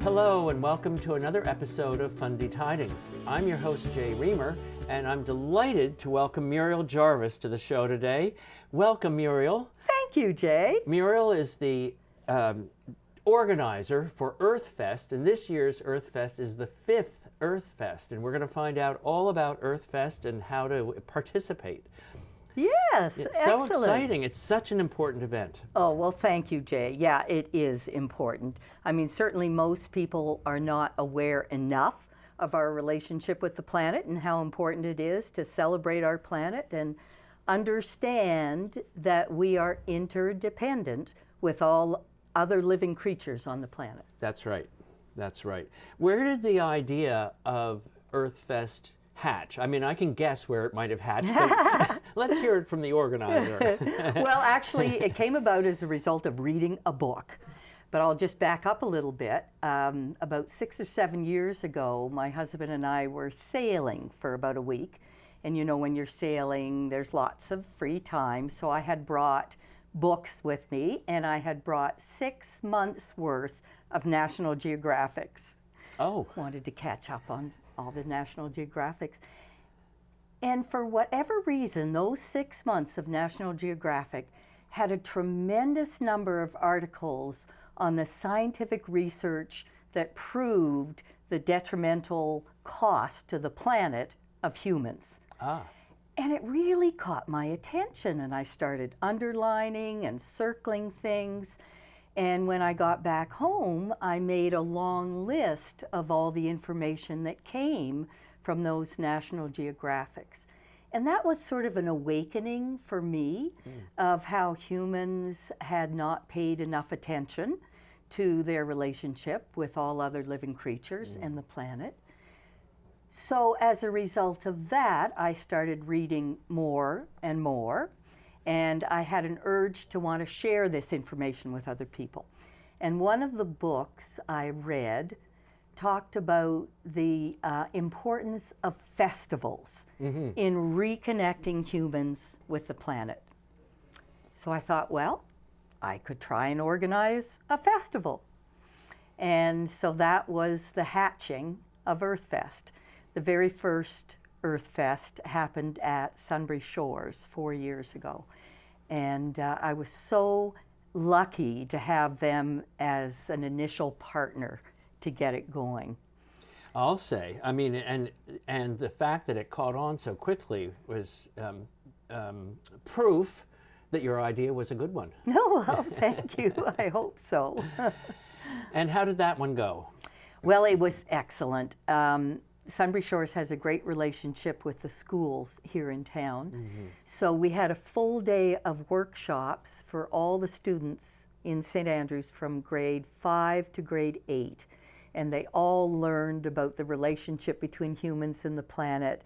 Hello and welcome to another episode of Fundy Tidings. I'm your host Jay Remer, and I'm delighted to welcome Muriel Jarvis to the show today. Welcome, Muriel. Thank you, Jay. Muriel is the organizer for EARTHFest, and this year's EARTHFest is the 5th EARTHFest, and we're going to find out all about EARTHFest and how to participate. Yes, It's excellent. so exciting. It's such an important event. Oh, well, thank you, Jay. Yeah, it is important. I mean, certainly most people are not aware enough of our relationship with the planet and how important it is to celebrate our planet and understand that we are interdependent with all other living creatures on the planet. That's right. That's right. Where did the idea of EARTHFest hatch? I mean, I can guess where it might have hatched, but let's hear it from the organizer. Well, actually, it came about as a result of reading a book. But I'll just back up a little bit. About 6 or 7 years ago, my husband and I were sailing for about a week. And you know, when you're sailing, there's lots of free time. So I had brought books with me, and I had brought 6 months worth of National Geographics. Oh. Wanted to catch up on all the National Geographics. And for whatever reason, those 6 months of National Geographic had a tremendous number of articles on the scientific research that proved the detrimental cost to the planet of humans. And it really caught my attention, and I started underlining and circling things. And when I got back home, I made a long list of all the information that came from those National Geographics. And that was sort of an awakening for me of how humans had not paid enough attention to their relationship with all other living creatures and the planet. So as a result of that, I started reading more and more. And I had an urge to want to share this information with other people. And one of the books I read talked about the importance of festivals in reconnecting humans with the planet. So I thought, well, I could try and organize a festival. And so that was the hatching of EARTHFest. The very first EARTHFest happened at Sunbury Shores 4 years ago. And I was so lucky to have them as an initial partner to get it going. I'll say, I mean, and the fact that it caught on so quickly was proof that your idea was a good one. Oh, well, thank you. I hope so. And how did that one go? Well, it was excellent. Sunbury Shores has a great relationship with the schools here in town. So we had a full day of workshops for all the students in St. Andrews from grade 5 to grade 8. And they all learned about the relationship between humans and the planet.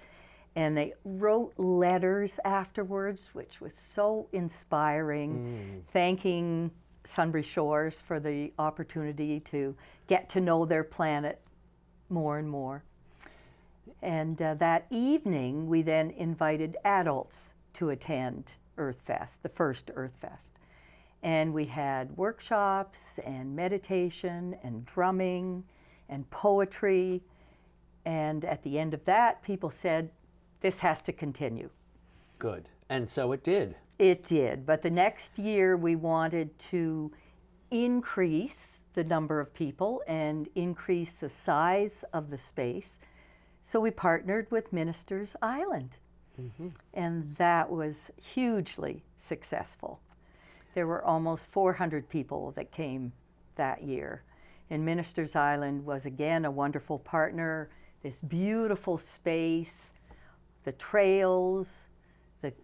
And they wrote letters afterwards, which was so inspiring, thanking Sunbury Shores for the opportunity to get to know their planet more and more. And that evening, we then invited adults to attend EARTHFest, the first EARTHFest. And we had workshops and meditation and drumming and poetry. And at the end of that, people said, this has to continue. Good. And so it did. It did. But the next year, we wanted to increase the number of people and increase the size of the space. So we partnered with Ministers Island, and that was hugely successful. There were almost 400 people that came that year. And Ministers Island was again a wonderful partner, this beautiful space, the trails,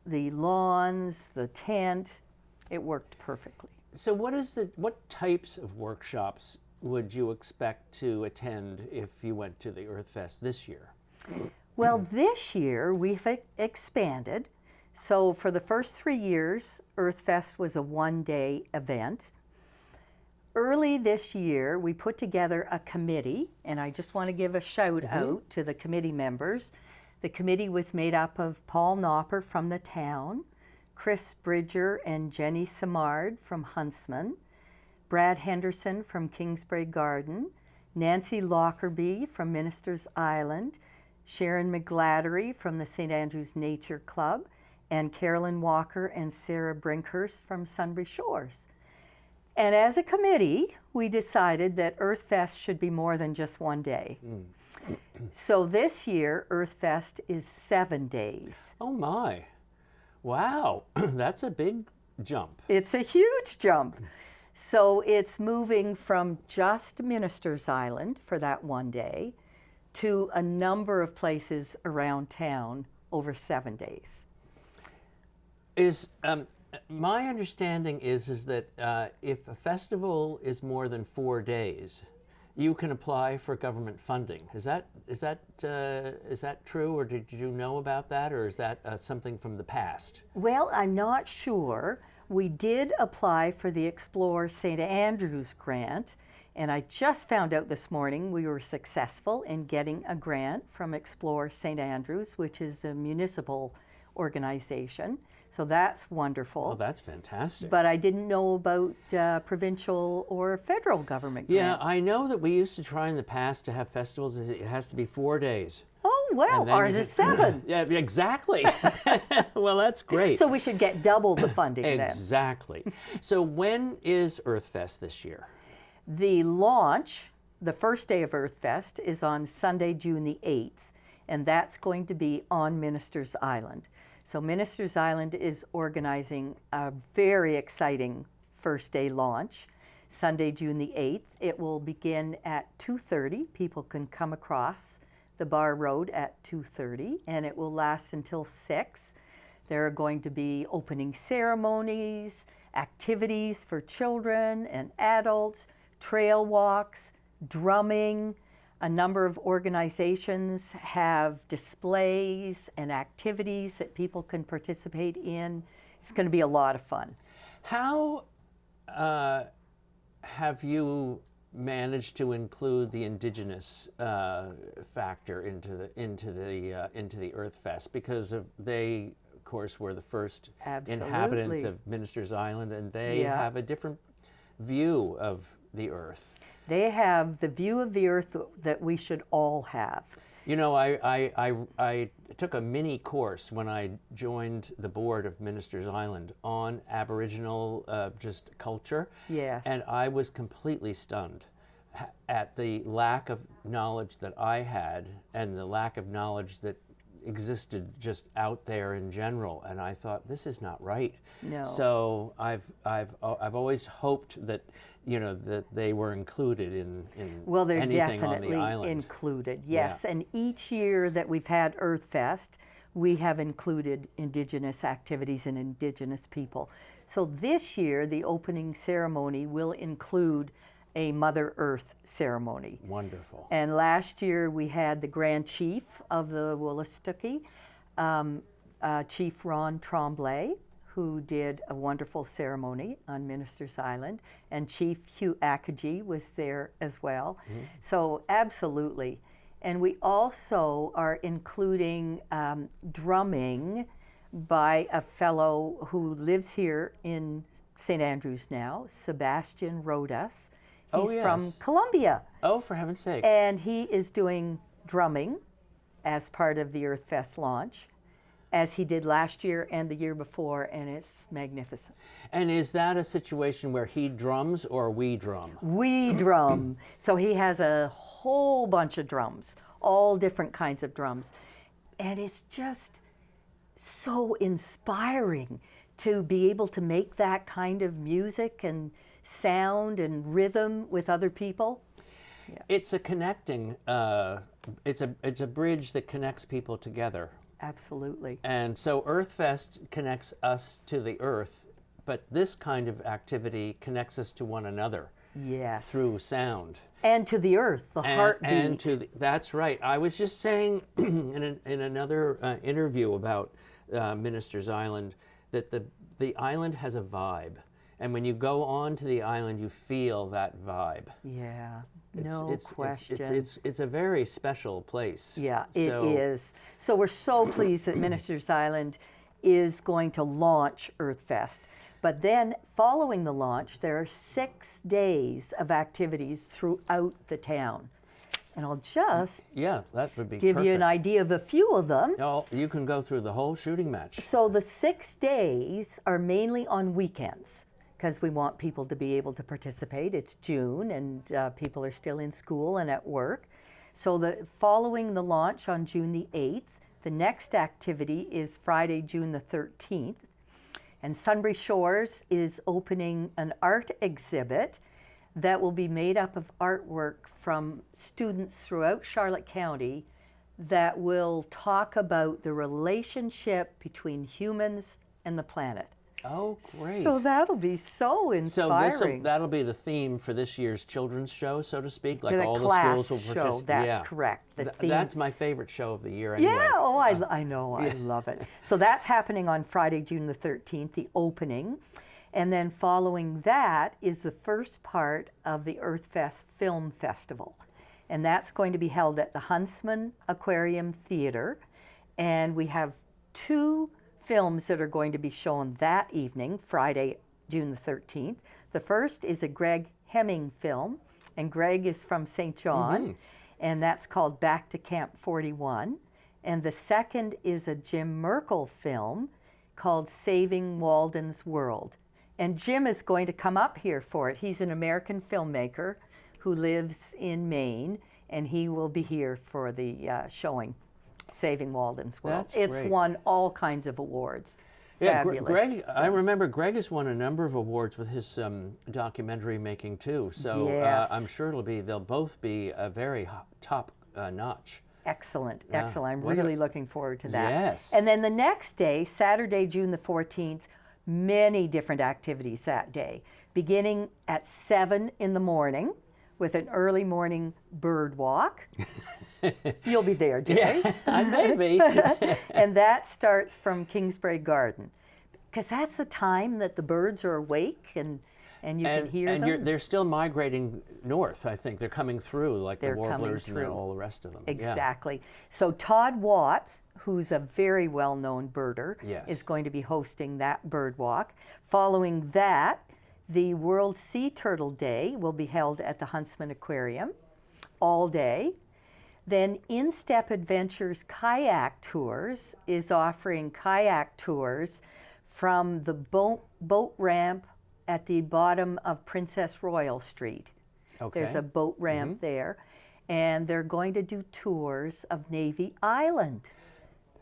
the lawns, the tent. It worked perfectly. So what types of workshops would you expect to attend if you went to the EARTHFest this year? Well, this year we've expanded. So for the first 3 years, EARTHFest was a one-day event. Early this year, we put together a committee, and I just want to give a shout out to the committee members. The committee was made up of Paul Knopper from the town, Chris Bridger and Jenny Samard from Huntsman, Brad Henderson from Kingsbury Garden, Nancy Lockerbie from Ministers Island, Sharon McGladdery from the St. Andrews Nature Club, and Carolyn Walker and Sarah Brinkhurst from Sunbury Shores. And as a committee, we decided that EARTHFest should be more than just one day. So this year, EARTHFest is 7 days. Oh my, wow, that's a big jump. It's a huge jump. So it's moving from just Ministers Island for that one day to a number of places around town over 7 days. Is my understanding is that if a festival is more than 4 days, you can apply for government funding. Is that true, or did you know about that, or is that something from the past? Well, I'm not sure. We did apply for the Explore St. Andrews grant, and I just found out this morning we were successful in getting a grant from Explore St. Andrews, which is a municipal organization. So that's wonderful. Oh, that's fantastic. But I didn't know about provincial or federal government grants. Yeah, I know that we used to try in the past to have festivals. It has to be 4 days. Oh, well, ours is 7. Yeah, exactly. Well, that's great. So we should get double the funding then. Exactly. So when is EARTHFest this year? The launch, the first day of EARTHFest, is on Sunday, June the 8th, and that's going to be on Ministers Island. So Ministers Island is organizing a very exciting first day launch. Sunday, June the 8th. It will begin at 2:30. People can come across the Bar Road at 2:30, and it will last until 6. There are going to be opening ceremonies, activities for children and adults, trail walks, drumming. A number of organizations have displays and activities that people can participate in. It's going to be a lot of fun. How have you managed to include the Indigenous factor into the EARTHFest? Because they, of course, were the first inhabitants of Ministers Island, and they have a different view of the earth. They have the view of the earth that we should all have. You know, I took a mini course when I joined the board of Ministers Island on Aboriginal just culture. Yes. And I was completely stunned at the lack of knowledge that I had and the lack of knowledge that existed just out there in general, and I thought, this is not right. No. So I've always hoped that, you know, that they were included in well, they're anything definitely on the island. included, yes. Yeah. And each year that we've had EARTHFest, we have included Indigenous activities and Indigenous people. So this year, the opening ceremony will include a Mother Earth ceremony. Wonderful. And last year we had the Grand Chief of the Wolastoqey, Chief Ron Tremblay, who did a wonderful ceremony on Ministers Island, and Chief Hugh Akaji was there as well. Mm-hmm. So absolutely. And we also are including drumming by a fellow who lives here in St. Andrews now, Sebastian Rodas. He's from Colombia. Oh, for heaven's sake. And he is doing drumming as part of the EARTHFest launch, as he did last year and the year before, and it's magnificent. And is that a situation where he drums or we drum? We drum. So he has a whole bunch of drums, all different kinds of drums. And it's just so inspiring to be able to make that kind of music and sound and rhythm with other people. Yeah. It's a connecting, it's a bridge that connects people together. Absolutely. And so EARTHFest connects us to the earth, but this kind of activity connects us to one another. Yes. Through sound. And to the earth, the heartbeat. And to that's right. I was just saying in another interview about Ministers Island that the island has a vibe. And when you go on to the island, you feel that vibe. Yeah, no question. It's a very special place. Yeah, it is. So we're so pleased that Ministers Island is going to launch EARTHFest. But then following the launch, there are 6 days of activities throughout the town. And I'll just Yeah, that would be give you an perfect. idea of a few of them. Oh, you can go through the whole shooting match. So the 6 days are mainly on weekends because we want people to be able to participate. It's June and people are still in school and at work. So following the launch on June the 8th, the next activity is Friday, June the 13th. And Sunbury Shores is opening an art exhibit that will be made up of artwork from students throughout Charlotte County that will talk about the relationship between humans and the planet. Oh, great. So that'll be so inspiring. That'll be the theme for this year's children's show, so to speak. Like The all class the schools will show, participate. that's Yeah. correct. The theme. That's my favorite show of the year anyway. Yeah, oh, I know, I love it. So that's happening on Friday, June the 13th, the opening. And then following that is the first part of the EARTHFest Film Festival. And that's going to be held at the Huntsman Aquarium Theater. And we have 2 films that are going to be shown that evening, Friday, June the 13th. The first is a Greg Hemming film, and Greg is from St. John, and that's called Back to Camp 41. And the second is a Jim Merkel film called Saving Walden's World. And Jim is going to come up here for it. He's an American filmmaker who lives in Maine, and he will be here for the showing, Saving Walden's World. That's it's great. won all kinds of awards. Yeah, Fabulous. Greg, I remember Greg has won a number of awards with his documentary making too. So Yes. I'm sure they'll both be a very top notch. Excellent, Yeah. excellent. I'm What a- really looking forward to that. Yes. And then the next day, Saturday, June the 14th, many different activities that day, beginning at 7 in the morning with an early morning bird walk. You'll be there, Jay. Yeah, I may be. And that starts from Kingsbury Garden, because that's the time that the birds are awake and you can hear them. They're still migrating north, I think. They're coming through, like They're the coming warblers and through. all the rest of them. Yeah. Exactly. So Todd Watt, who's a very well-known birder, Yes. is going to be hosting that bird walk. Following that, the World Sea Turtle Day will be held at the Huntsman Aquarium all day. Then In-Step Adventures Kayak Tours is offering kayak tours from the boat ramp at the bottom of Princess Royal Street. Okay. There's a boat ramp there, and they're going to do tours of Navy Island.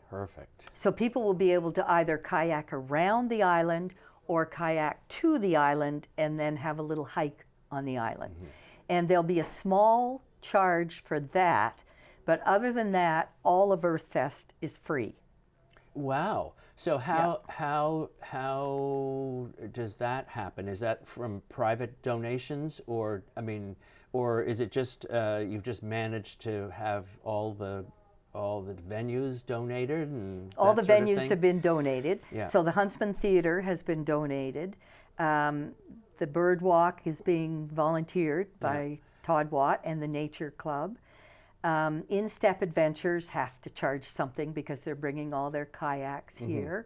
Perfect. So people will be able to either kayak around the island or kayak to the island and then have a little hike on the island. And there'll be a small charge for that, but other than that, all of EARTHFest is free. Wow. So how does that happen? Is that from private donations, or is it just you've just managed to have all the venues donated and All the that sort of venues thing? have been donated. Yeah. So the Huntsman Theater has been donated. The Bird Walk is being volunteered by Todd Watt and the Nature Club. In-Step Adventures have to charge something because they're bringing all their kayaks here.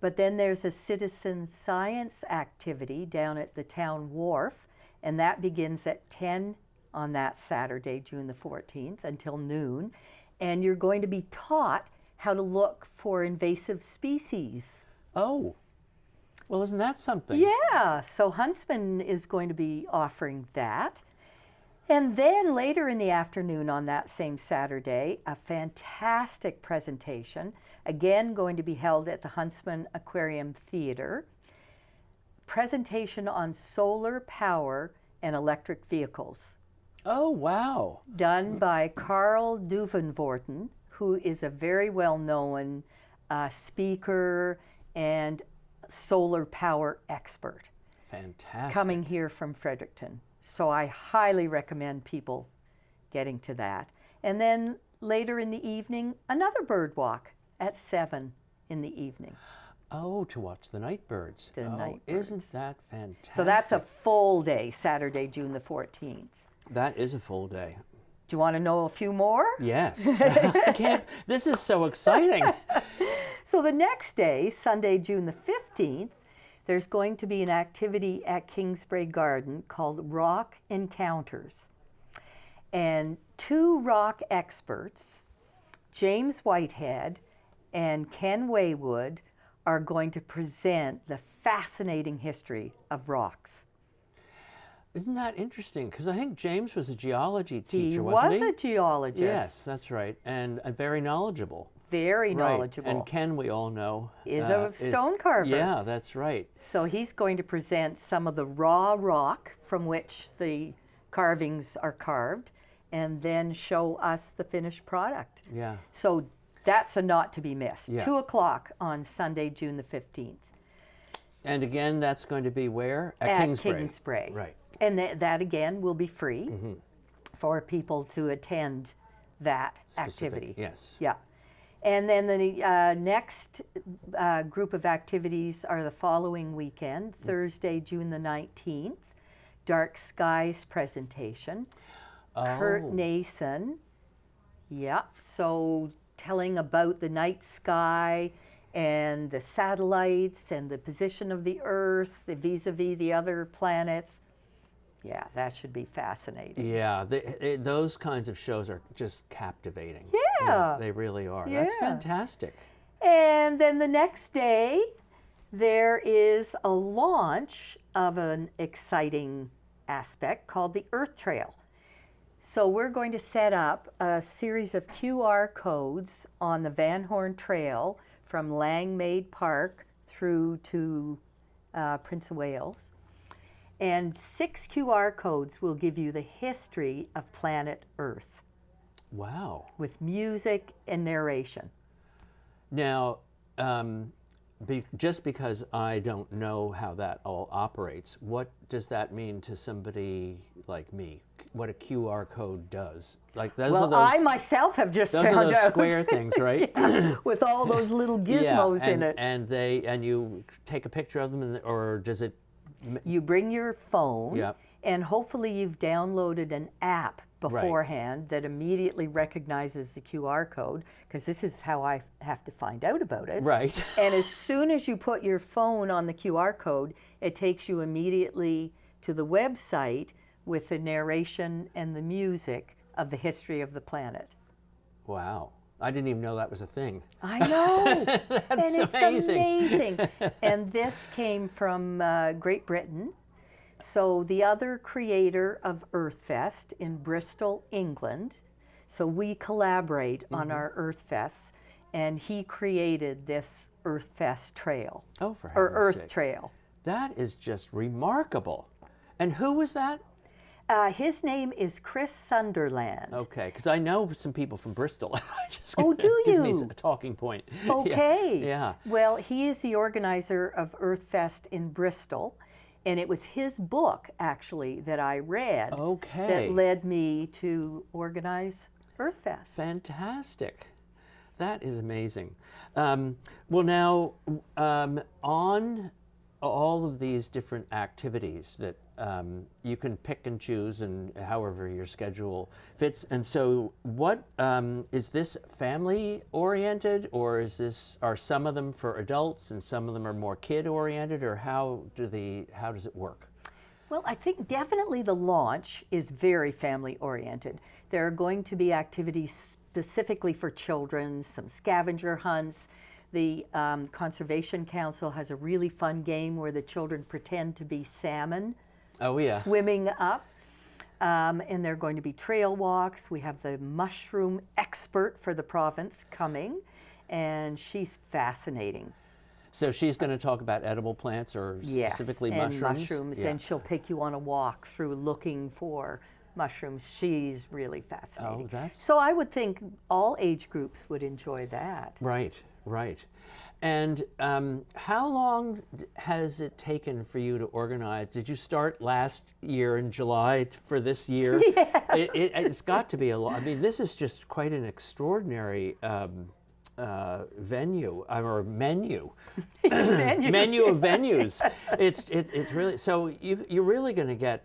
But then there's a citizen science activity down at the town wharf, and that begins at 10 on that Saturday, June the 14th, until noon. And you're going to be taught how to look for invasive species. Oh, well, isn't that something? Yeah, so Huntsman is going to be offering that. And then later in the afternoon on that same Saturday, a fantastic presentation, again going to be held at the Huntsman Aquarium Theater. Presentation on solar power and electric vehicles, Oh, wow. done by Carl Duvenvorten, who is a very well-known speaker and solar power expert, Fantastic. coming here from Fredericton. So I highly recommend people getting to that. And then later in the evening, another bird walk at 7 in the evening. Oh, to watch the night birds. The night Isn't that fantastic? So that's a full day, Saturday, June the 14th. That is a full day. Do you want to know a few more? Yes. I can't. This is so exciting. So the next day, Sunday, June the 15th, there's going to be an activity at Kingsbrae Garden called Rock Encounters. And 2 rock experts, James Whitehead and Ken Waywood, are going to present the fascinating history of rocks. Isn't that interesting? Because I think James was a geology teacher, wasn't he? He was a geologist. Yes, that's right, and very knowledgeable. Very Right. knowledgeable. And Ken, we all know, is a stone carver. Yeah, that's right. So he's going to present some of the raw rock from which the carvings are carved, and then show us the finished product. Yeah. So that's a not to be missed. Yeah. 2 o'clock on Sunday, June the 15th. And again, that's going to be where? At Kingsbrae. Right. And that again will be free for people to attend that activity. Yes. Yeah. And then the next group of activities are the following weekend, Thursday, June the 19th, Dark Skies presentation. Kurt Nason, yeah, so telling about the night sky and the satellites and the position of the Earth vis-a-vis the other planets. Yeah, that should be fascinating. Yeah, those kinds of shows are just captivating. Yeah. They really are. Yeah. That's fantastic. And then the next day, there is a launch of an exciting aspect called the Earth Trail. So we're going to set up a series of QR codes on the Van Horn Trail from Langmaid Park through to Prince of Wales. And 6 QR codes will give you the history of planet Earth. Wow. With music and narration. Now, just because I don't know how that all operates, what does that mean to somebody like me? What a QR code does? Like those are those, I myself have just those found are those out. square things, right? Yeah, with all those little gizmos in it. And you take a picture of them, or does it? You bring your phone, Yep. and hopefully you've downloaded an app beforehand that immediately recognizes the QR code, because this is how I have to find out about it. Right. And as soon as you put your phone on the QR code, it takes you immediately to the website with the narration and the music of the history of the planet. Wow. I didn't even know that was a thing. I know. That's and it's amazing. amazing. And this came from Great Britain. So the other creator of EARTHFest in Bristol, England, so we collaborate on our EARTHFests, and he created this EARTHFest trail. Oh, for or heaven's Earth sake. Trail. That is just remarkable. And who was that? His name is Chris Sunderland. Okay, because I know some people from Bristol. Oh, do Gives me you? a talking point. Okay. Yeah. Well, he is the organizer of EARTHFest in Bristol, and it was his book, actually, that I read that led me to organize EARTHFest. Fantastic. That is amazing. Well, now, on all of these different activities that you can pick and choose, and however your schedule fits. And so, what is this family oriented, or are some of them for adults and some of them are more kid oriented, or how does it work? Well, I think definitely the launch is very family oriented. There are going to be activities specifically for children, some scavenger hunts. The Conservation Council has a really fun game where the children pretend to be salmon. Oh, yeah. Swimming up. And there are going to be trail walks. We have the mushroom expert for the province coming, and she's fascinating. So she's going to talk about edible plants, or specifically and mushrooms? And she'll take you on a walk through looking for mushrooms. She's really fascinating. Oh, so I would think all age groups would enjoy that. Right, right. And how long has it taken for you to organize? Did you start last year in July for this year? Yes. It's got to be a lot. I mean, this is just quite an extraordinary venue, or menu. Menu of venues. It's really, so you're really going to get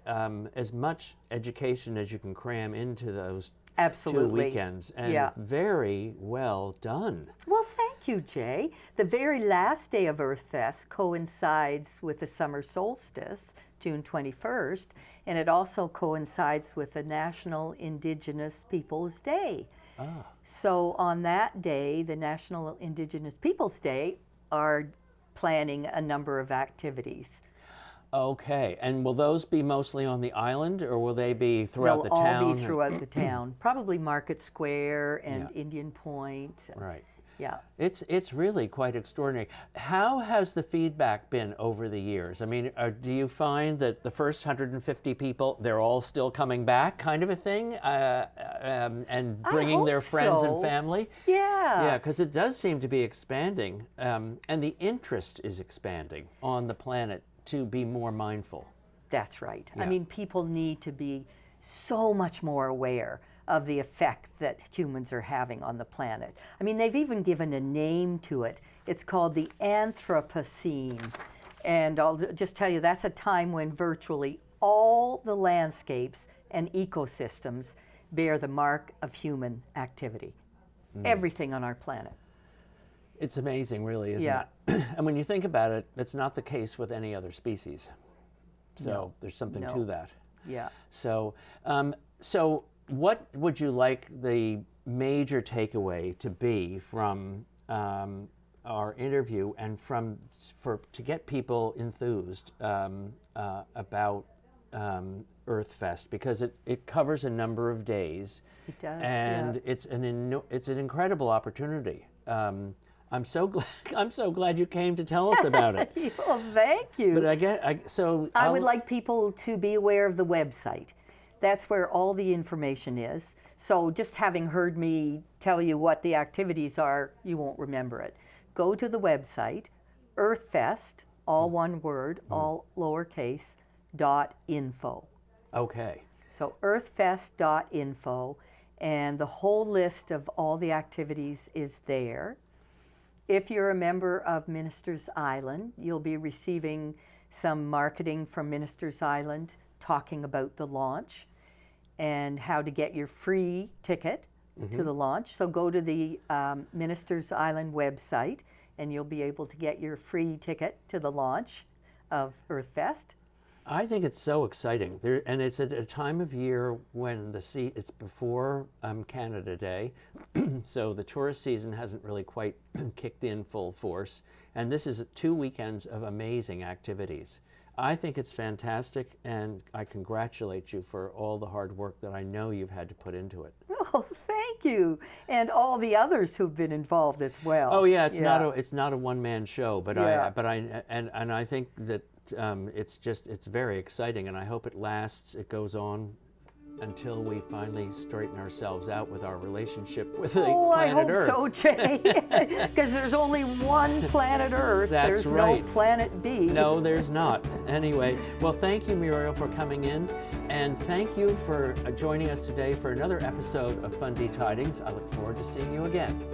as much education as you can cram into those Absolutely. 2 weekends, and Yeah. very well done. Well, thank you, Jay. The very last day of EARTHFest coincides with the summer solstice, June 21st, and it also coincides with the National Indigenous Peoples Day. So on that day, the National Indigenous Peoples Day, are planning a number of activities. Okay, and will those be mostly on the island, or will they be throughout the They'll town? all be throughout the town, probably Market Square and Yeah. Indian Point. Right. Yeah. It's really quite extraordinary. How has the feedback been over the years? I mean, do you find that the first 150 people, they're all still coming back, kind of a thing, and bringing their hope friends so. and family? Yeah. Yeah, because it does seem to be expanding, and the interest is expanding on the planet to be more mindful. That's right. Yeah. I mean, people need to be so much more aware of the effect that humans are having on the planet. I mean, they've even given a name to it. It's called the Anthropocene. And I'll just tell you, that's a time when virtually all the landscapes and ecosystems bear the mark of human activity. Everything on our planet. It's amazing, really, isn't Yeah. it? And when you think about it, it's not the case with any other species. So No. there's something No. to that. Yeah. So, so what would you like the major takeaway to be from our interview, and to get people enthused about EARTHFest, because it covers a number of days. It does, and yeah. it's an incredible opportunity. I'm so glad you came to tell us about it. Well, thank you. But I would like people to be aware of the website. That's where all the information is. So just having heard me tell you what the activities are, you won't remember it. Go to the website, EARTHFest, all one word, all lowercase, .info. Okay. So earthfest.info, and the whole list of all the activities is there. If you're a member of Ministers Island, you'll be receiving some marketing from Ministers Island talking about the launch and how to get your free ticket to the launch. So go to the Ministers Island website and you'll be able to get your free ticket to the launch of EARTHFest. I think it's so exciting, and it's at a time of year when it's before Canada Day, so the tourist season hasn't really quite kicked in full force, and this is 2 weekends of amazing activities. I think it's fantastic, and I congratulate you for all the hard work that I know you've had to put into it. Oh, thank you, and all the others who've been involved as well. Oh yeah, it's not a one-man show, but Yeah. I think that it's very exciting, and I hope it lasts. It goes on until we finally straighten ourselves out with our relationship with the planet Earth. I hope so, Jay, because there's only one planet Earth. That's there's right. no planet B. No, there's not. Anyway, well, thank you, Muriel, for coming in, and thank you for joining us today for another episode of Fundy Tidings. I look forward to seeing you again.